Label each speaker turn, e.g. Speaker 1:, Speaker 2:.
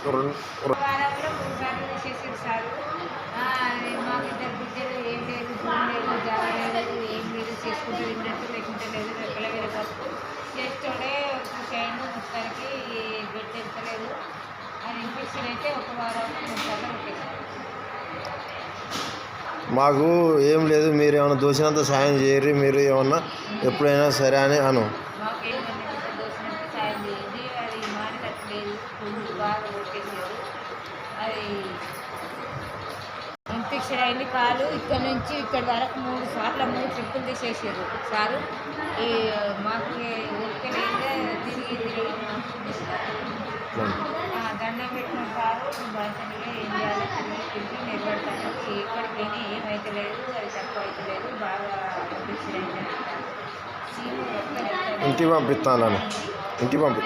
Speaker 1: వారం కూడా 3 సార్లు తీసేసారు సారు. మాకు ఇద్దరు బిడ్డలు ఏం లేదు, భూమి లేదు, జాగా లేదు, ఏం లేదు, చేసుకుంటూ తిన్నట్టు లేకుంటే లేదు, రెక్కల మీద బతుకు చేస్తూనే చేయండి మొత్తానికి బిడ్డ ఎత్తలేదు అని ఇన్ఫెక్షన్ అయితే ఒక వారం 3 సార్లు పెట్టేసారు.
Speaker 2: మాకు ఏం లేదు, మీరు ఏమైనా దోచినంత సాయం చేయరు, మీరు ఏమన్నా ఎప్పుడైనా సరే అని అను.
Speaker 1: మాకేమన్నా దోసినంత సాయం చేయండి, అది మానేటట్లేదు, పుండు బాగా కొట్టేసారు, అది ఇన్ఫెక్షన్ అయింది కాలు ఇక్కడ నుంచి ఇక్కడ వరకు 3 సార్లు 3 ట్రిప్పులు తీసేసారు సారు. ఈ మాకు ఓపిక లేదు, తిరిగి దండం పెట్టిన సారు బాగా ఏం చేయాలి, తిరిగి నిలబడతాను, ఎక్కడికైనా ఏమైతే లేదు, అది తక్కువ అయితే లేదు, బాగా ఇన్ఫెక్షన్ అయింది.
Speaker 2: ఇంటికి పంపిస్తాను, ఇంటికి పంపి